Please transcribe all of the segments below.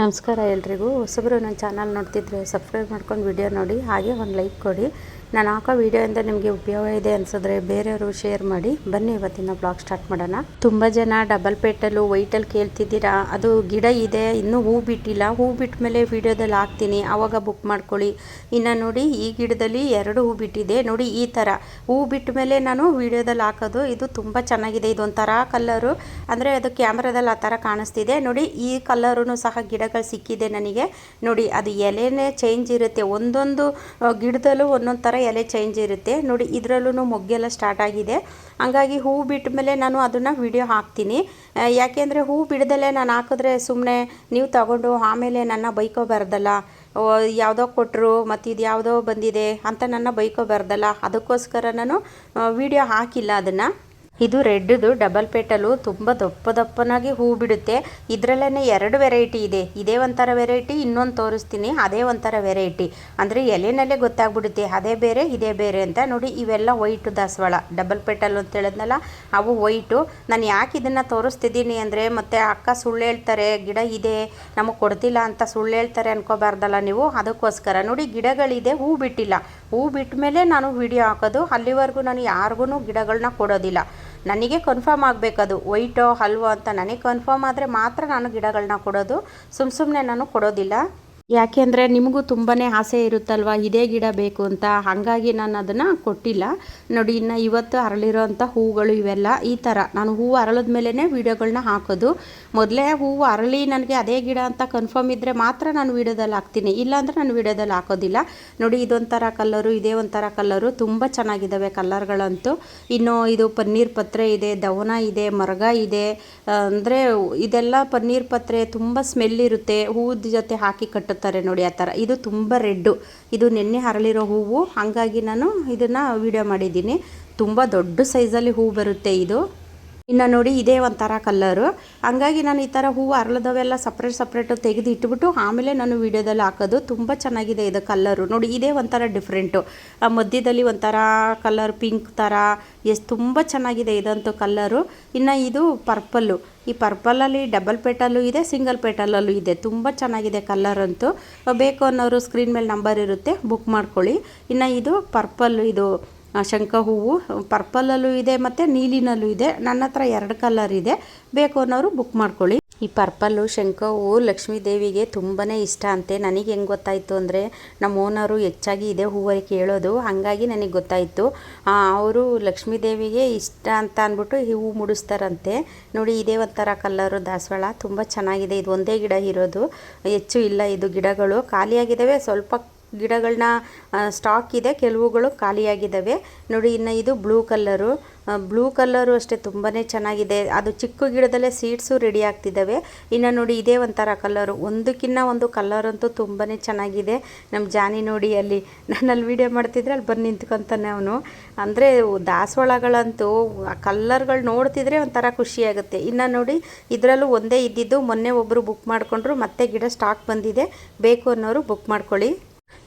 ನಮಸ್ಕಾರ ಎಲ್ರಿಗೂ. ಹೊಸಬರು ನನ್ನ ಚಾನಲ್ ನೋಡ್ತಿದ್ರೆ ಸಬ್ಸ್ಕ್ರೈಬ್ ಮಾಡ್ಕೊಂಡು ವಿಡಿಯೋ ನೋಡಿ, ಹಾಗೆ ಒಂದು ಲೈಕ್ ಕೊಡಿ. ನಾನು ಹಾಕೋ ವಿಡಿಯೋಯಿಂದ ನಿಮಗೆ ಉಪಯೋಗ ಇದೆ ಅನಿಸಿದ್ರೆ ಬೇರೆಯವರು ಶೇರ್ ಮಾಡಿ. ಬನ್ನಿ ಇವತ್ತಿನ ಬ್ಲಾಗ್ ಸ್ಟಾರ್ಟ್ ಮಾಡೋಣ. ತುಂಬ ಜನ ಡಬಲ್ ಪೇಟಲ್ಲು ವೈಟಲ್ಲಿ ಕೇಳ್ತಿದ್ದೀರಾ. ಅದು ಗಿಡ ಇದೆ, ಇನ್ನೂ ಹೂ ಬಿಟ್ಟಿಲ್ಲ. ಹೂ ಬಿಟ್ಟ ಮೇಲೆ ವಿಡಿಯೋದಲ್ಲಿ ಹಾಕ್ತೀನಿ, ಆವಾಗ ಬುಕ್ ಮಾಡ್ಕೊಳ್ಳಿ. ಇನ್ನು ನೋಡಿ, ಈ ಗಿಡದಲ್ಲಿ 2 ಹೂ ಬಿಟ್ಟಿದೆ ನೋಡಿ. ಈ ಥರ ಹೂ ಬಿಟ್ಟ ಮೇಲೆ ನಾನು ವಿಡಿಯೋದಲ್ಲಿ ಹಾಕೋದು. ಇದು ತುಂಬ ಚೆನ್ನಾಗಿದೆ. ಇದೊಂಥರ ಕಲ್ಲರು, ಅಂದರೆ ಅದು ಕ್ಯಾಮ್ರಾದಲ್ಲಿ ಆ ಥರ ಕಾಣಿಸ್ತಿದೆ ನೋಡಿ. ಈ ಕಲ್ಲರೂ ಸಹ ಗಿಡಗಳು ಸಿಕ್ಕಿದೆ ನನಗೆ ನೋಡಿ. ಅದು ಎಲೆನೇ ಚೇಂಜ್ ಇರುತ್ತೆ, ಒಂದೊಂದು ಗಿಡದಲ್ಲೂ ಒಂದೊಂದು ಥರ ಎಲೆ ಚೇಂಜ್ ಇರುತ್ತೆ ನೋಡಿ. ಇದರಲ್ಲೂ ಮೊಗ್ಗೆಲ್ಲ ಸ್ಟಾರ್ಟ್ ಆಗಿದೆ. ಹಂಗಾಗಿ ಹೂ ಬಿಟ್ಟ ಮೇಲೆ ನಾನು ಅದನ್ನು ವಿಡಿಯೋ ಹಾಕ್ತೀನಿ. ಯಾಕೆಂದರೆ ಹೂ ಬಿಡದಲ್ಲೇ ನಾನು ಹಾಕಿದ್ರೆ ಸುಮ್ಮನೆ ನೀವು ತಗೊಂಡು ಆಮೇಲೆ ನನ್ನ ಬೈಕೋಬಾರ್ದಲ್ಲ. ಯಾವುದೋ ಕೊಟ್ಟರು ಮತ್ತು ಇದು ಯಾವುದೋ ಬಂದಿದೆ ಅಂತ ನನ್ನ ಬೈಕೋಬಾರ್ದಲ್ಲ. ಅದಕ್ಕೋಸ್ಕರ ನಾನು ವಿಡಿಯೋ ಹಾಕಿಲ್ಲ ಅದನ್ನು. ಇದು ರೆಡ್ದು ಡಬಲ್ ಪೇಟಲು, ತುಂಬ ದಪ್ಪನಾಗಿ ಹೂ ಬಿಡುತ್ತೆ. ಇದರಲ್ಲೇ 2 ವೆರೈಟಿ ಇದೆ. ಇದೇ ಒಂಥರ ವೆರೈಟಿ, ಇನ್ನೊಂದು ತೋರಿಸ್ತೀನಿ, ಅದೇ ಒಂಥರ ವೆರೈಟಿ. ಅಂದರೆ ಎಲೆನಲ್ಲೇ ಗೊತ್ತಾಗ್ಬಿಡುತ್ತೆ ಅದೇ ಬೇರೆ ಇದೇ ಬೇರೆ ಅಂತ ನೋಡಿ. ಇವೆಲ್ಲ ವೈಟು ದಾಸವಾಳ ಡಬಲ್ ಪೇಟಲು ಅಂತ ಹೇಳಿದ್ನಲ್ಲ, ಅವು ವೈಟು. ನಾನು ಯಾಕೆ ಇದನ್ನು ತೋರಿಸ್ತಿದ್ದೀನಿ ಅಂದರೆ, ಮತ್ತೆ ಅಕ್ಕ ಸುಳ್ಳು ಹೇಳ್ತಾರೆ, ಗಿಡ ಇದೆ ನಮಗೆ ಕೊಡ್ತಿಲ್ಲ ಅಂತ ಸುಳ್ಳು ಹೇಳ್ತಾರೆ ಅನ್ಕೋಬಾರ್ದಲ್ಲ ನೀವು. ಅದಕ್ಕೋಸ್ಕರ ನೋಡಿ, ಗಿಡಗಳಿದೆ, ಹೂ ಬಿಟ್ಟಿಲ್ಲ. ಹೂ ಬಿಟ್ಟ ಮೇಲೆ ನಾನು ವಿಡಿಯೋ ಹಾಕೋದು. ಅಲ್ಲಿವರೆಗೂ ನಾನು ಯಾರಿಗೂ ಗಿಡಗಳನ್ನ ಕೊಡೋದಿಲ್ಲ. ನನಗೆ ಕನ್ಫರ್ಮ್ ಆಗಬೇಕದು ವೈಟೋ ಅಲ್ವೋ ಅಂತ. ನನಗೆ ಕನ್ಫರ್ಮ್ ಆದರೆ ಮಾತ್ರ ನಾನು ಗಿಡಗಳನ್ನ ಕೊಡೋದು, ಸುಮ್ಮನೆ ನಾನು ಕೊಡೋದಿಲ್ಲ. ಯಾಕೆ ಅಂದರೆ ನಿಮಗೂ ತುಂಬಾ ಆಸೆ ಇರುತ್ತಲ್ವ, ಇದೇ ಗಿಡ ಬೇಕು ಅಂತ. ಹಾಗಾಗಿ ನಾನು ಅದನ್ನು ಕೊಟ್ಟಿಲ್ಲ ನೋಡಿ. ಇನ್ನು ಇವತ್ತು ಅರಳಿರೋಂಥ ಹೂಗಳು ಇವೆಲ್ಲ. ಈ ಥರ ನಾನು ಹೂವು ಅರಳಿದ ಮೇಲೇ ವೀಡಿಯೋಗಳನ್ನ ಹಾಕೋದು. ಮೊದಲೇ ಹೂವು ಅರಳಿ ನನಗೆ ಅದೇ ಗಿಡ ಅಂತ ಕನ್ಫರ್ಮ್ ಇದ್ದರೆ ಮಾತ್ರ ನಾನು ವೀಡಿಯೋದಲ್ಲಿ ಹಾಕ್ತೀನಿ, ಇಲ್ಲಾಂದರೆ ನಾನು ವೀಡಿಯೋದಲ್ಲಿ ಹಾಕೋದಿಲ್ಲ ನೋಡಿ. ಇದೊಂಥರ ಕಲ್ಲರು, ಇದೇ ಒಂಥರ ಕಲ್ಲರು, ತುಂಬ ಚೆನ್ನಾಗಿದ್ದಾವೆ ಕಲ್ಲರ್ಗಳಂತೂ. ಇನ್ನು ಇದು ಪನ್ನೀರ್ ಪತ್ರೆ ಇದೆ, ದವನ ಇದೆ, ಮರಗ ಇದೆ. ಅಂದರೆ ಇದೆಲ್ಲ ಪನ್ನೀರ್ ಪತ್ರೆ ತುಂಬ ಸ್ಮೆಲ್ ಇರುತ್ತೆ, ಹೂದ ಜೊತೆ ಹಾಕಿ ಕಟ್ಟುತ್ತಾರೆ ನೋಡಿ ಆ ಥರ. ಇದು ತುಂಬ ರೆಡ್ಡು, ಇದು ನೆನ್ನೆ ಅರಳಿರೋ ಹೂವು. ಹಾಗಾಗಿ ನಾನು ಇದನ್ನು ವಿಡಿಯೋ ಮಾಡಿದ್ದೀನಿ. ತುಂಬ ದೊಡ್ಡ ಸೈಜಲ್ಲಿ ಹೂ ಬರುತ್ತೆ ಇದು. ಇನ್ನು ನೋಡಿ, ಇದೇ ಒಂಥರ ಕಲ್ಲರು. ಹಂಗಾಗಿ ನಾನು ಈ ಥರ ಹೂವು ಅರಳದವೆಲ್ಲ ಸಪ್ರೇಟು ತೆಗೆದು ಇಟ್ಬಿಟ್ಟು ಆಮೇಲೆ ನಾನು ವೀಡಿಯೋದಲ್ಲಿ ಹಾಕೋದು. ತುಂಬ ಚೆನ್ನಾಗಿದೆ ಇದು ಕಲ್ಲರು ನೋಡಿ. ಇದೇ ಒಂಥರ ಡಿಫ್ರೆಂಟು, ಮಧ್ಯದಲ್ಲಿ ಒಂಥರ ಕಲರ್ ಪಿಂಕ್ ಥರ. ತುಂಬ ಚೆನ್ನಾಗಿದೆ ಇದಂತೂ ಕಲ್ಲರು. ಇನ್ನು ಇದು ಪರ್ಪಲ್ಲು. ಈ ಪರ್ಪಲಲ್ಲಿ ಡಬಲ್ ಪೇಟಲ್ಲೂ ಇದೆ, ಸಿಂಗಲ್ ಪೇಟಲಲ್ಲೂ ಇದೆ. ತುಂಬ ಚೆನ್ನಾಗಿದೆ ಕಲ್ಲರಂತೂ. ಬೇಕು ಅನ್ನೋರು ಸ್ಕ್ರೀನ್ ಮೇಲೆ ನಂಬರ್ ಇರುತ್ತೆ, ಬುಕ್ ಮಾಡ್ಕೊಳ್ಳಿ. ಇನ್ನು ಇದು ಪರ್ಪಲ್ಲು, ಇದು ಶಂಖ ಹೂವು. ಪರ್ಪಲಲ್ಲೂ ಇದೆ ಮತ್ತು ನೀಲಿನಲ್ಲೂ ಇದೆ. ನನ್ನ ಹತ್ರ 2 ಕಲರ್ ಇದೆ, ಬೇಕು ಅನ್ನೋರು ಬುಕ್ ಮಾಡ್ಕೊಳ್ಳಿ. ಈ ಪರ್ಪಲ್ಲು ಶಂಖ ಹೂವು ಲಕ್ಷ್ಮೀ ದೇವಿಗೆ ತುಂಬಾ ಇಷ್ಟ ಅಂತೆ. ನನಗೆ ಹೆಂಗೆ ಗೊತ್ತಾಯಿತು ಅಂದರೆ, ನಮ್ಮ ಓನರು ಹೆಚ್ಚಾಗಿ ಇದೇ ಹೂವು ಕೇಳೋದು, ಹಾಗಾಗಿ ನನಗೆ ಗೊತ್ತಾಯಿತು. ಅವರು ಲಕ್ಷ್ಮೀ ದೇವಿಗೆ ಇಷ್ಟ ಅಂತ ಅಂದ್ಬಿಟ್ಟು ಈ ಹೂವು ಮುಡಿಸ್ತಾರಂತೆ ನೋಡಿ. ಇದೇ ಒಂಥರ ಕಲ್ಲರು ದಾಸವಾಳ, ತುಂಬ ಚೆನ್ನಾಗಿದೆ. ಇದು ಒಂದೇ ಗಿಡ ಇರೋದು, ಹೆಚ್ಚು ಇಲ್ಲ. ಇದು ಗಿಡಗಳು ಖಾಲಿಯಾಗಿದ್ದಾವೆ, ಸ್ವಲ್ಪ ಗಿಡಗಳನ್ನ ಸ್ಟಾಕ್ ಇದೆ, ಕೆಲವುಗಳು ಖಾಲಿಯಾಗಿದ್ದಾವೆ ನೋಡಿ. ಇನ್ನು ಇದು ಬ್ಲೂ ಕಲ್ಲರು ಅಷ್ಟೇ, ತುಂಬಾ ಚೆನ್ನಾಗಿದೆ. ಅದು ಚಿಕ್ಕ ಗಿಡದಲ್ಲೇ ಸೀಡ್ಸು ರೆಡಿ ಆಗ್ತಿದ್ದಾವೆ. ಇನ್ನು ನೋಡಿ, ಇದೇ ಒಂಥರ ಕಲ್ಲರು, ಒಂದಕ್ಕಿಂತ ಒಂದು ಕಲ್ಲರಂತೂ ತುಂಬಾ ಚೆನ್ನಾಗಿದೆ. ನಮ್ಮ ಜಾನಿ ನೋಡಿ, ಅಲ್ಲಿ ನಾನಲ್ಲಿ ವೀಡಿಯೋ ಮಾಡ್ತಿದ್ರೆ ಅಲ್ಲಿ ಬಂದು ನಿಂತ್ಕೊತಾನೆ ಅವನು. ಅಂದರೆ ದಾಸವಾಳಗಳಂತೂ ಆ ಕಲ್ಲರ್ಗಳು ನೋಡ್ತಿದ್ರೆ ಒಂಥರ ಖುಷಿಯಾಗುತ್ತೆ. ಇನ್ನು ನೋಡಿ, ಇದರಲ್ಲೂ ಒಂದೇ ಇದ್ದಿದ್ದು, ಮೊನ್ನೆ ಒಬ್ಬರು ಬುಕ್ ಮಾಡಿಕೊಂಡ್ರು, ಮತ್ತೆ ಗಿಡ ಸ್ಟಾಕ್ ಬಂದಿದೆ, ಬೇಕು ಅನ್ನೋರು ಬುಕ್ ಮಾಡ್ಕೊಳ್ಳಿ.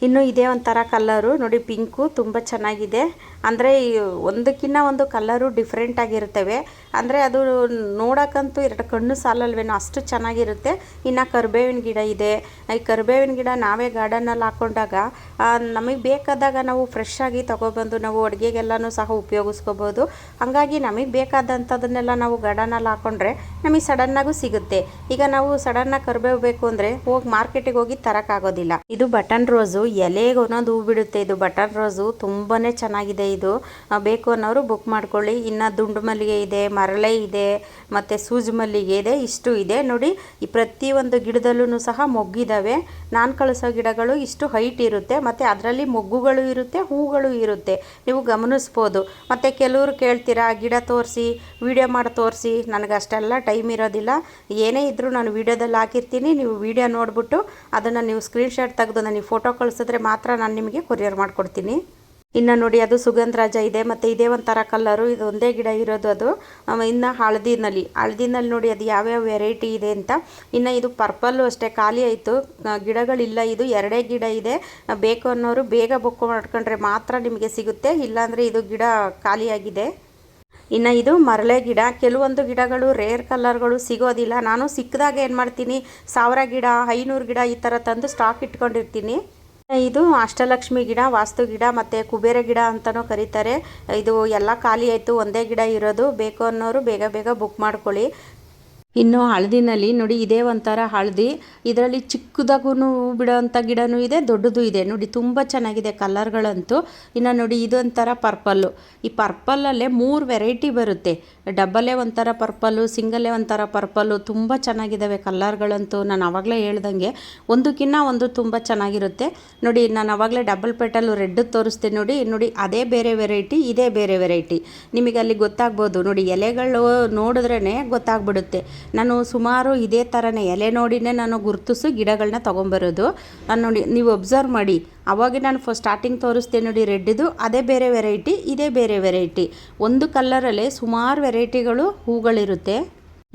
ಇನ್ನು ಇದೇ ಒಂಥರ ಕಲ್ಲರು ನೋಡಿ, ಪಿಂಕು, ತುಂಬ ಚೆನ್ನಾಗಿದೆ. ಅಂದರೆ ಒಂದಕ್ಕಿಂತ ಒಂದು ಕಲ್ಲರು ಡಿಫ್ರೆಂಟ್ ಆಗಿರ್ತವೆ. ಅಂದರೆ ಅದು ನೋಡೋಕ್ಕಂತೂ 2 ಕಣ್ಣು ಸಾಲಲ್ವೇನೋ, ಅಷ್ಟು ಚೆನ್ನಾಗಿರುತ್ತೆ. ಇನ್ನು ಕರಿಬೇವಿನ ಗಿಡ ಇದೆ. ಈ ಕರಿಬೇವಿನ ಗಿಡ ನಾವೇ ಗಾರ್ಡನಲ್ಲಿ ಹಾಕ್ಕೊಂಡಾಗ ನಮಗೆ ಬೇಕಾದಾಗ ನಾವು ಫ್ರೆಶ್ ಆಗಿ ತೊಗೊಬಂದು ನಾವು ಅಡುಗೆಗೆಲ್ಲನೂ ಸಹ ಉಪಯೋಗಿಸ್ಕೋಬೋದು. ಹಾಗಾಗಿ ನಮಗೆ ಬೇಕಾದಂಥದನ್ನೆಲ್ಲ ನಾವು ಗಾರ್ಡನಲ್ಲಿ ಹಾಕ್ಕೊಂಡ್ರೆ ನಮಗೆ ಸಡನ್ನಾಗೂ ಸಿಗುತ್ತೆ. ಈಗ ನಾವು ಸಡನ್ನಾಗಿ ಕರಿಬೇವು ಬೇಕು ಅಂದರೆ ಹೋಗಿ ಮಾರ್ಕೆಟಿಗೆ ಹೋಗಿ ತರೋಕ್ಕಾಗೋದಿಲ್ಲ. ಇದು ಬಟನ್ ರೋಸು, ಎಲೆಗೆ ಒಂದೊಂದು ಹೂ ಬಿಡುತ್ತೆ. ಇದು ಬಟನ್ ರೋಸು ತುಂಬಾ ಚೆನ್ನಾಗಿದೆ. ಇದು ಬೇಕು ಅನ್ನೋರು ಬುಕ್ ಮಾಡ್ಕೊಳ್ಳಿ. ಇನ್ನು ದುಂಡು ಮಲ್ಲಿಗೆ ಇದೆ, ಮರಳೆ ಇದೆ, ಮತ್ತು ಸೂಜಿ ಮಲ್ಲಿಗೆ ಇದೆ. ಇಷ್ಟು ಇದೆ ನೋಡಿ. ಈ ಪ್ರತಿಯೊಂದು ಗಿಡದಲ್ಲೂ ಸಹ ಮೊಗ್ಗಿದ್ದಾವೆ. ನಾನು ಕಳಿಸೋ ಗಿಡಗಳು ಇಷ್ಟು ಹೈಟ್ ಇರುತ್ತೆ, ಮತ್ತು ಅದರಲ್ಲಿ ಮೊಗ್ಗುಗಳು ಇರುತ್ತೆ, ಹೂಗಳು ಇರುತ್ತೆ, ನೀವು ಗಮನಿಸ್ಬೋದು. ಮತ್ತು ಕೆಲವರು ಕೇಳ್ತೀರಾ, ಗಿಡ ತೋರಿಸಿ, ವಿಡಿಯೋ ಮಾಡಿ ತೋರಿಸಿ. ನನಗೆ ಅಷ್ಟೆಲ್ಲ ಟೈಮ್ ಇರೋದಿಲ್ಲ. ಏನೇ ಇದ್ದರೂ ನಾನು ವೀಡಿಯೋದಲ್ಲಿ ಹಾಕಿರ್ತೀನಿ, ನೀವು ವೀಡಿಯೋ ನೋಡಿಬಿಟ್ಟು ಅದನ್ನು ನೀವು ಸ್ಕ್ರೀನ್ಶಾಟ್ ತೆಗೆದು ನನಗೆ ಫೋಟೋ ಕಳಿಸಿದ್ರೆ ಮಾತ್ರ ನಾನು ನಿಮಗೆ ಕೊರಿಯರ್ ಮಾಡಿಕೊಡ್ತೀನಿ. ಇನ್ನು ನೋಡಿ, ಅದು ಸುಗಂಧರಾಜ ಇದೆ, ಮತ್ತು ಇದೇ ಒಂಥರ ಕಲ್ಲರು. ಇದು ಒಂದೇ ಗಿಡ ಇರೋದು ಅದು. ಇನ್ನು ಹಳದಿನಲ್ಲಿ ನೋಡಿ, ಅದು ಯಾವ್ಯಾವ ವೆರೈಟಿ ಇದೆ ಅಂತ. ಇನ್ನು ಇದು ಪರ್ಪಲ್ಲು ಅಷ್ಟೇ, ಖಾಲಿ ಆಯಿತು, ಗಿಡಗಳಿಲ್ಲ. ಇದು 2 ಗಿಡ ಇದೆ. ಬೇಕು ಅನ್ನೋರು ಬೇಗ ಬುಕ್ ಮಾಡ್ಕೊಂಡ್ರೆ ಮಾತ್ರ ನಿಮಗೆ ಸಿಗುತ್ತೆ, ಇಲ್ಲಾಂದರೆ ಇದು ಗಿಡ ಖಾಲಿಯಾಗಿದೆ. ಇನ್ನು ಇದು ಮರಳೆ ಗಿಡ. ಕೆಲವೊಂದು ಗಿಡಗಳು ರೇರ್ ಕಲರ್ಗಳು ಸಿಗೋದಿಲ್ಲ. ನಾನು ಸಿಕ್ಕಿದಾಗ ಏನು ಮಾಡ್ತೀನಿ, 1000 ಗಿಡ 500 ಗಿಡ ಈ ಥರ ತಂದು ಸ್ಟಾಕ್ ಇಟ್ಕೊಂಡಿರ್ತೀನಿ. ಇದು ಅಷ್ಟಲಕ್ಷ್ಮಿ ಗಿಡ, ವಾಸ್ತು ಗಿಡ ಮತ್ತು ಕುಬೇರ ಗಿಡ ಅಂತಲೂ ಕರೀತಾರೆ. ಇದು ಎಲ್ಲ ಖಾಲಿ ಆಯಿತು, ಒಂದೇ ಗಿಡ ಇರೋದು. ಬೇಕು ಅನ್ನೋರು ಬೇಗ ಬೇಗ ಬುಕ್ ಮಾಡ್ಕೊಳ್ಳಿ. ಇನ್ನು ಹಳದಿನಲ್ಲಿ ನೋಡಿ, ಇದೇ ಒಂಥರ ಹಳದಿ. ಇದರಲ್ಲಿ ಚಿಕ್ಕದಾಗೂ ಬಿಡೋವಂಥ ಗಿಡನೂ ಇದೆ, ದೊಡ್ಡದು ಇದೆ. ನೋಡಿ ತುಂಬ ಚೆನ್ನಾಗಿದೆ ಕಲರ್ಗಳಂತೂ. ಇನ್ನು ನೋಡಿ ಇದೊಂಥರ ಪರ್ಪಲ್ಲು. ಈ ಪರ್ಪಲ್ಲಲ್ಲೇ 3 ವೆರೈಟಿ ಬರುತ್ತೆ. ಡಬ್ಬಲ್ಲೇ ಒಂಥರ ಪರ್ಪಲ್ಲು, ಸಿಂಗಲ್ಲೇ ಒಂಥರ ಪರ್ಪಲ್ಲು. ತುಂಬ ಚೆನ್ನಾಗಿದ್ದಾವೆ ಕಲರ್ಗಳಂತೂ. ನಾನು ಆವಾಗಲೇ ಹೇಳ್ದಂಗೆ ಒಂದಕ್ಕಿಂತ ಒಂದು ತುಂಬ ಚೆನ್ನಾಗಿರುತ್ತೆ. ನೋಡಿ ನಾನು ಆವಾಗಲೇ ಡಬಲ್ ಪೆಟಲ್ಲು ರೆಡ್ ತೋರಿಸ್ತೆ ನೋಡಿ. ನೋಡಿ ಅದೇ ಬೇರೆ ವೆರೈಟಿ, ಇದೇ ಬೇರೆ ವೆರೈಟಿ. ನಿಮಗೆ ಅಲ್ಲಿ ಗೊತ್ತಾಗ್ಬೋದು ನೋಡಿ, ಎಲೆಗಳು ನೋಡಿದ್ರೇ ಗೊತ್ತಾಗ್ಬಿಡುತ್ತೆ. ನಾನು ಸುಮಾರು ಇದೇ ಥರನೇ ಎಲೆ ನೋಡಿನೇ ನಾನು ಗುರುತಿಸಿ ಗಿಡಗಳನ್ನ ತೊಗೊಂಬರೋದು. ನೋಡಿ ನೀವು ಒಬ್ಸರ್ವ್ ಮಾಡಿ, ಅವಾಗ ನಾನು ಸ್ಟಾರ್ಟಿಂಗ್ ತೋರಿಸ್ದೆ ನೋಡಿ ರೆಡ್ಡಿದು, ಅದೇ ಬೇರೆ ವೆರೈಟಿ, ಇದೇ ಬೇರೆ ವೆರೈಟಿ. ಒಂದು ಕಲ್ಲರಲ್ಲೇ ಸುಮಾರು ವೆರೈಟಿಗಳು ಹೂಗಳಿರುತ್ತೆ.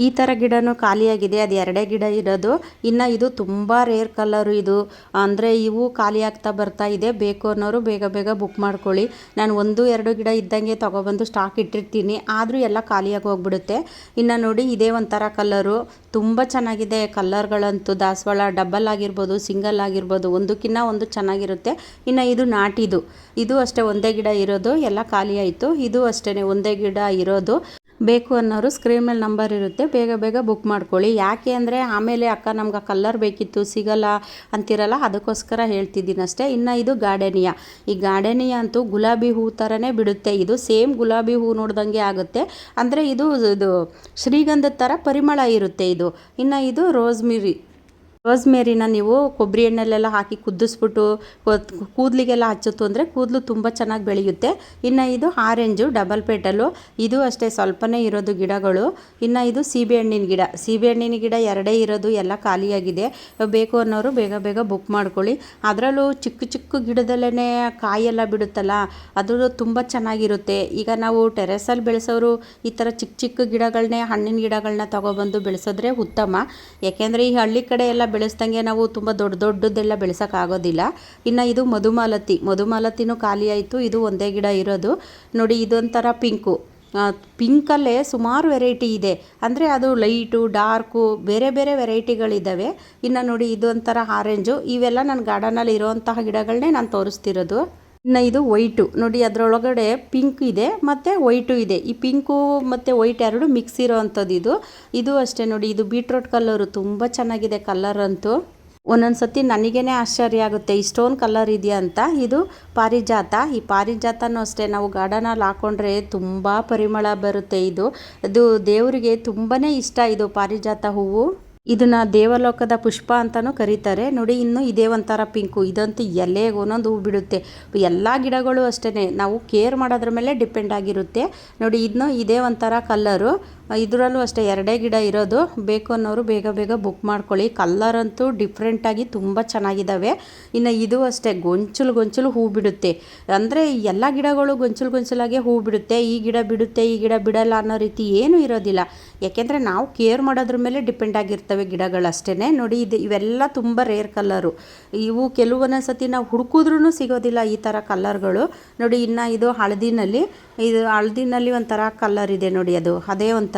ಈ ಥರ ಗಿಡನೂ ಖಾಲಿಯಾಗಿದೆ, ಅದು 2 ಗಿಡ ಇರೋದು. ಇನ್ನು ಇದು ತುಂಬ ರೇರ್ ಕಲರು. ಇದು ಅಂದರೆ ಇವು ಖಾಲಿ ಆಗ್ತಾ ಬರ್ತಾ ಇದೆ. ಬೇಕು ಅನ್ನೋರು ಬೇಗ ಬೇಗ ಬುಕ್ ಮಾಡ್ಕೊಳ್ಳಿ. ನಾನು 1-2 ಗಿಡ ಇದ್ದಂಗೆ ತೊಗೊಬಂದು ಸ್ಟಾಕ್ ಇಟ್ಟಿರ್ತೀನಿ, ಆದರೂ ಎಲ್ಲ ಖಾಲಿಯಾಗಿ ಹೋಗ್ಬಿಡುತ್ತೆ. ಇನ್ನು ನೋಡಿ ಇದೇ ಒಂಥರ ಕಲರು, ತುಂಬ ಚೆನ್ನಾಗಿದೆ ಕಲರ್ಗಳಂತೂ. ದಾಸವಾಳ ಡಬಲ್ ಆಗಿರ್ಬೋದು, ಸಿಂಗಲ್ ಆಗಿರ್ಬೋದು, ಒಂದಕ್ಕಿಂತ ಒಂದು ಚೆನ್ನಾಗಿರುತ್ತೆ. ಇನ್ನು ಇದು ನಾಟಿದು, ಇದು ಅಷ್ಟೇ ಒಂದೇ ಗಿಡ ಇರೋದು, ಎಲ್ಲ ಖಾಲಿ ಆಯಿತು. ಇದು ಅಷ್ಟೇ ಒಂದೇ ಗಿಡ ಇರೋದು. ಬೇಕು ಅನ್ನೋರು ಸ್ಕ್ರೀನ್ ಮೇಲೆ ನಂಬರ್ ಇರುತ್ತೆ, ಬೇಗ ಬೇಗ ಬುಕ್ ಮಾಡ್ಕೊಳ್ಳಿ. ಯಾಕೆ ಅಂದರೆ ಆಮೇಲೆ ಅಕ್ಕ ನಮ್ಗೆ ಕಲರ್ ಬೇಕಿತ್ತು ಸಿಗಲ್ಲ ಅಂತಿರಲ್ಲ, ಅದಕ್ಕೋಸ್ಕರ ಹೇಳ್ತಿದ್ದೀನಿ ಅಷ್ಟೇ. ಇನ್ನು ಇದು ಗಾರ್ಡನಿಯಾ. ಈ ಗಾರ್ಡನಿಯಾ ಅಂತೂ ಗುಲಾಬಿ ಹೂ ಥರನೇ ಬಿಡುತ್ತೆ. ಇದು ಸೇಮ್ ಗುಲಾಬಿ ಹೂ ನೋಡ್ದಂಗೆ ಆಗುತ್ತೆ. ಅಂದರೆ ಇದು ಶ್ರೀಗಂಧದ ಥರ ಪರಿಮಳ ಇರುತ್ತೆ ಇದು. ಇನ್ನು ಇದು ರೋಸ್ಮೇರಿನ ನೀವು ಕೊಬ್ಬರಿ ಎಣ್ಣೆಲೆಲ್ಲ ಹಾಕಿ ಕುದಿಸ್ಬಿಟ್ಟು ಕೂದಲಿಗೆಲ್ಲ ಹಚ್ಚುತ್ತು ಅಂದರೆ ಕೂದಲು ತುಂಬ ಚೆನ್ನಾಗಿ ಬೆಳೆಯುತ್ತೆ. ಇನ್ನು ಇದು ಆರೆಂಜು ಡಬಲ್ ಪೆಟಲು, ಇದು ಅಷ್ಟೇ ಸ್ವಲ್ಪನೇ ಇರೋದು ಗಿಡಗಳು. ಇನ್ನು ಇದು ಸೀಬೆಹಣ್ಣಿನ ಗಿಡ. ಸೀಬೆಹಣ್ಣಿನ ಗಿಡ 2 ಇರೋದು, ಎಲ್ಲ ಖಾಲಿಯಾಗಿದೆ. ಬೇಕು ಅನ್ನೋರು ಬೇಗ ಬೇಗ ಬುಕ್ ಮಾಡ್ಕೊಳ್ಳಿ. ಅದರಲ್ಲೂ ಚಿಕ್ಕ ಚಿಕ್ಕ ಗಿಡದಲ್ಲೇ ಕಾಯೆಲ್ಲ ಬಿಡುತ್ತಲ್ಲ, ಅದು ತುಂಬ ಚೆನ್ನಾಗಿರುತ್ತೆ. ಈಗ ನಾವು ಟೆರೆಸಲ್ಲಿ ಬೆಳೆಸೋರು ಈ ಥರ ಚಿಕ್ಕ ಚಿಕ್ಕ ಗಿಡಗಳನ್ನೇ, ಹಣ್ಣಿನ ಗಿಡಗಳನ್ನ ತೊಗೊಬಂದು ಬೆಳೆಸಿದ್ರೆ ಉತ್ತಮ. ಯಾಕೆಂದರೆ ಈ ಹಳ್ಳಿ ಕಡೆ ಎಲ್ಲ ಬೆಳೆಸ್ದಂಗೆ ನಾವು ತುಂಬ ದೊಡ್ಡದೆಲ್ಲ ಬೆಳೆಸೋಕ್ಕಾಗೋದಿಲ್ಲ. ಇನ್ನು ಇದು ಮಧುಮಾಲತಿನೂ ಖಾಲಿ ಆಯಿತು. ಇದು ಒಂದೇ ಗಿಡ ಇರೋದು. ನೋಡಿ ಇದೊಂಥರ ಪಿಂಕಲ್ಲೇ ಸುಮಾರು ವೆರೈಟಿ ಇದೆ. ಅಂದರೆ ಅದು ಲೈಟು, ಡಾರ್ಕು, ಬೇರೆ ಬೇರೆ ವೆರೈಟಿಗಳಿದ್ದಾವೆ. ಇನ್ನು ನೋಡಿ ಇದೊಂಥರ ಆರೆಂಜು. ಇವೆಲ್ಲ ನನ್ನ ಗಾರ್ಡನಲ್ಲಿ ಇರೋವಂತಹ ಗಿಡಗಳನ್ನೇ ನಾನು ತೋರಿಸ್ತಿರೋದು. ಇನ್ನು ಇದು ವೈಟು ನೋಡಿ, ಅದರೊಳಗಡೆ ಪಿಂಕ್ ಇದೆ ಮತ್ತು ವೈಟು ಇದೆ. ಈ ಪಿಂಕು ಮತ್ತು ವೈಟ್ 2 ಮಿಕ್ಸ್ ಇರೋ ಅಂಥದ್ದು ಇದು ಅಷ್ಟೇ. ನೋಡಿ ಇದು ಬೀಟ್ರೋಟ್ ಕಲರು, ತುಂಬ ಚೆನ್ನಾಗಿದೆ ಕಲರ್ ಅಂತೂ. ಒಂದೊಂದು ಸತಿ ನನಗೇ ಆಶ್ಚರ್ಯ ಆಗುತ್ತೆ ಇಷ್ಟೊಂದು ಕಲರ್ ಇದೆಯಾ ಅಂತ. ಇದು ಪಾರಿಜಾತ. ಈ ಪಾರಿಜಾತನೂ ಅಷ್ಟೇ ನಾವು ಗಾರ್ಡನಲ್ಲಿ ಹಾಕ್ಕೊಂಡ್ರೆ ತುಂಬ ಪರಿಮಳ ಬರುತ್ತೆ. ಇದು ದೇವರಿಗೆ ತುಂಬಾ ಇಷ್ಟ ಇದು ಪಾರಿಜಾತ ಹೂವು. ಇದನ್ನು ದೇವಲೋಕದ ಪುಷ್ಪ ಅಂತಲೂ ಕರೀತಾರೆ. ನೋಡಿ ಇನ್ನು ಇದೇ ಒಂಥರ ಪಿಂಕು. ಇದಂತೂ ಎಲೆಗೆ ಒಂದೊಂದು ಹೂ ಬಿಡುತ್ತೆ. ಎಲ್ಲ ಗಿಡಗಳು ಅಷ್ಟೇ, ನಾವು ಕೇರ್ ಮಾಡೋದ್ರ ಮೇಲೆ ಡಿಪೆಂಡ್ ಆಗಿರುತ್ತೆ. ನೋಡಿ ಇನ್ನು ಇದೇ ಒಂಥರ ಕಲ್ಲರು. ಇದರಲ್ಲೂ ಅಷ್ಟೇ 2 ಗಿಡ ಇರೋದು. ಬೇಕು ಅನ್ನೋರು ಬೇಗ ಬೇಗ ಬುಕ್ ಮಾಡ್ಕೊಳ್ಳಿ. ಕಲ್ಲರ್ ಅಂತೂ ಡಿಫ್ರೆಂಟಾಗಿ ತುಂಬ ಚೆನ್ನಾಗಿದ್ದಾವೆ. ಇನ್ನು ಇದು ಅಷ್ಟೇ ಗೊಂಚಲು ಹೂ ಬಿಡುತ್ತೆ. ಅಂದರೆ ಎಲ್ಲ ಗಿಡಗಳು ಗೊಂಚಲಾಗೆ ಹೂ ಬಿಡುತ್ತೆ. ಈ ಗಿಡ ಬಿಡುತ್ತೆ, ಈ ಗಿಡ ಬಿಡಲ್ಲ ಅನ್ನೋ ರೀತಿ ಏನೂ ಇರೋದಿಲ್ಲ. ಯಾಕೆಂದರೆ ನಾವು ಕೇರ್ ಮಾಡೋದ್ರ ಮೇಲೆ ಡಿಪೆಂಡ್ ಆಗಿರ್ತವೆ ಗಿಡಗಳಷ್ಟೇ. ನೋಡಿ ಇವೆಲ್ಲ ತುಂಬ ರೇರ್ ಕಲ್ಲರು. ಇವು ಕೆಲವೊಂದೊಂದು ಸತಿ ನಾವು ಹುಡುಕಿದ್ರೂ ಸಿಗೋದಿಲ್ಲ ಈ ಥರ ಕಲ್ಲರ್ಗಳು. ನೋಡಿ ಇನ್ನು ಇದು ಹಳದಿನಲ್ಲಿ ಒಂಥರ ಕಲ್ಲರ್ ಇದೆ ನೋಡಿ, ಅದೇ ಒಂಥರ.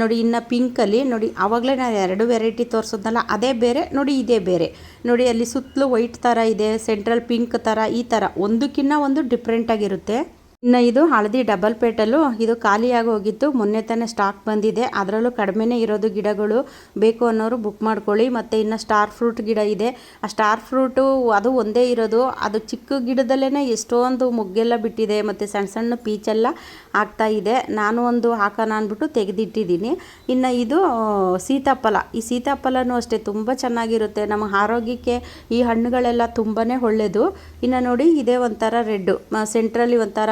ನೋಡಿ ಇನ್ನು ಪಿಂಕಲ್ಲಿ ನೋಡಿ, ಆವಾಗಲೇ ನಾನು 2 ವೆರೈಟಿ ತೋರಿಸೋದ್ನಲ್ಲ, ಅದೇ ಬೇರೆ ನೋಡಿ, ಇದೇ ಬೇರೆ. ನೋಡಿ ಅಲ್ಲಿ ಸುತ್ತಲೂ ವೈಟ್ ಥರ ಇದೆ, ಸೆಂಟ್ರಲ್ ಪಿಂಕ್ ಥರ, ಈ ಥರ ಒಂದಕ್ಕಿಂತ ಒಂದು ಡಿಫ್ರೆಂಟಾಗಿರುತ್ತೆ. ಇನ್ನು ಇದು ಹಳದಿ ಡಬಲ್ ಪೇಟಲ್ಲು. ಇದು ಖಾಲಿಯಾಗಿ ಹೋಗಿತ್ತು, ಮೊನ್ನೆ ತಾನೇ ಸ್ಟಾಕ್ ಬಂದಿದೆ. ಅದರಲ್ಲೂ ಕಡಿಮೆನೇ ಇರೋದು ಗಿಡಗಳು. ಬೇಕು ಅನ್ನೋರು ಬುಕ್ ಮಾಡ್ಕೊಳ್ಳಿ. ಮತ್ತು ಇನ್ನು ಸ್ಟಾರ್ ಫ್ರೂಟ್ ಗಿಡ ಇದೆ. ಆ ಸ್ಟಾರ್ ಫ್ರೂಟು ಅದು ಒಂದೇ ಇರೋದು. ಅದು ಚಿಕ್ಕ ಗಿಡದಲ್ಲೇ ಎಷ್ಟೊಂದು ಮೊಗ್ಗೆಲ್ಲ ಬಿಟ್ಟಿದೆ ಮತ್ತು ಸಣ್ಣ ಪೀಚೆಲ್ಲ ಆಗ್ತಾ ಇದೆ. ನಾನು ಒಂದು ಹಾಕೋಣ ಅಂದ್ಬಿಟ್ಟು ತೆಗೆದಿಟ್ಟಿದ್ದೀನಿ. ಇನ್ನು ಇದು ಸೀತಾಫಲ. ಈ ಸೀತಾಫಲನೂ ಅಷ್ಟೇ ತುಂಬ ಚೆನ್ನಾಗಿರುತ್ತೆ. ನಮ್ಮ ಆರೋಗ್ಯಕ್ಕೆ ಈ ಹಣ್ಣುಗಳೆಲ್ಲ ತುಂಬಾ ಒಳ್ಳೆಯದು. ಇನ್ನು ನೋಡಿ ಇದೇ ಒಂಥರ ರೆಡ್ಡು, ಸೆಂಟ್ರಲ್ಲಿ ಒಂಥರ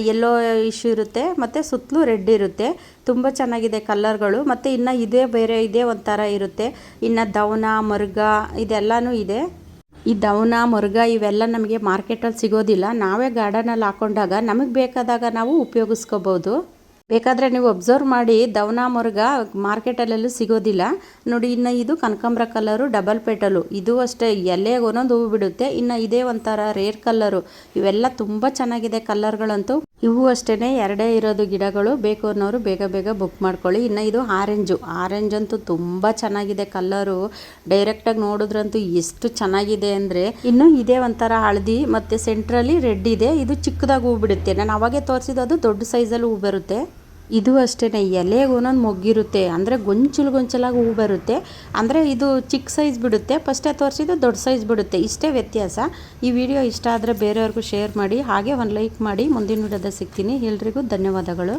ಯೆಲ್ಲೋ ಇಶ್ಯೂ ಇರುತ್ತೆ ಮತ್ತು ಸುತ್ತಲೂ ರೆಡ್ ಇರುತ್ತೆ. ತುಂಬ ಚೆನ್ನಾಗಿದೆ ಕಲ್ಲರ್ಗಳು. ಮತ್ತು ಇನ್ನು ಇದೇ ಒಂಥರ ಇರುತ್ತೆ. ಇನ್ನು ದವನ, ಮರುಗ ಇದೆಲ್ಲನೂ ಇದೆ. ಈ ದವನ, ಮರುಗ ಇವೆಲ್ಲ ನಮಗೆ ಮಾರ್ಕೆಟಲ್ಲಿ ಸಿಗೋದಿಲ್ಲ. ನಾವೇ ಗಾರ್ಡನಲ್ಲಿ ಹಾಕ್ಕೊಂಡಾಗ ನಮಗೆ ಬೇಕಾದಾಗ ನಾವು ಉಪಯೋಗಿಸ್ಕೋಬೋದು. ಬೇಕಾದರೆ ನೀವು ಒಬ್ಸರ್ವ್ ಮಾಡಿ, ದವನ, ಮರುಗ ಮಾರ್ಕೆಟಲ್ಲೆಲ್ಲೂ ಸಿಗೋದಿಲ್ಲ. ನೋಡಿ ಇನ್ನು ಇದು ಕನಕಾಂಬರ ಕಲರು ಡಬಲ್ ಪೆಟಲು. ಇದು ಅಷ್ಟೇ ಎಲೆಗೆ ಒಂದೊಂದು ಹೂವು ಬಿಡುತ್ತೆ. ಇನ್ನು ಇದೇ ಒಂಥರ ರೇರ್ ಕಲ್ಲರು. ಇವೆಲ್ಲ ತುಂಬ ಚೆನ್ನಾಗಿದೆ ಕಲ್ಲರ್ಗಳಂತೂ. ಇವು ಅಷ್ಟೇ ಎರಡೇ ಇರೋದು ಗಿಡಗಳು, ಬೇಕು ಅನ್ನೋರು ಬೇಗ ಬೇಗ ಬುಕ್ ಮಾಡ್ಕೊಳ್ಳಿ. ಇನ್ನು ಇದು ಆರೆಂಜ್ ಅಂತೂ ತುಂಬ ಚೆನ್ನಾಗಿದೆ ಕಲರು, ಡೈರೆಕ್ಟಾಗಿ ನೋಡಿದ್ರಂತೂ ಎಷ್ಟು ಚೆನ್ನಾಗಿದೆ ಅಂದರೆ. ಇನ್ನು ಇದೇ ಒಂಥರ ಹಳದಿ ಮತ್ತು ಸೆಂಟ್ರಲ್ಲಿ ರೆಡ್ ಇದೆ. ಇದು ಚಿಕ್ಕದಾಗಿ ಹೂ ಬಿಡುತ್ತೆ, ನಾನು ಅವಾಗೆ ತೋರಿಸಿದ್ದು ಅದು ದೊಡ್ಡ ಸೈಜಲ್ಲಿ ಹೂ ಬರುತ್ತೆ. ಇದು ಅಷ್ಟೇ ಎಲೆಗೆ ಒಂದೊಂದು ಮೊಗ್ಗಿರುತ್ತೆ, ಅಂದರೆ ಗೊಂಚಲಾಗಿ ಹೂ ಬರುತ್ತೆ. ಅಂದರೆ ಇದು ಚಿಕ್ಕ ಸೈಜ್ ಬಿಡುತ್ತೆ, ಫಸ್ಟೇ ತೋರಿಸಿದ್ದು ದೊಡ್ಡ ಸೈಜ್ ಬಿಡುತ್ತೆ, ಇಷ್ಟೇ ವ್ಯತ್ಯಾಸ. ಈ ವಿಡಿಯೋ ಇಷ್ಟ ಆದರೆ ಬೇರೆಯವ್ರಿಗೂ ಶೇರ್ ಮಾಡಿ, ಹಾಗೆ ಒಂದು ಲೈಕ್ ಮಾಡಿ. ಮುಂದಿನ ವಿಡಿಯೋದ ಸಿಗ್ತೀನಿ. ಎಲ್ರಿಗೂ ಧನ್ಯವಾದಗಳು.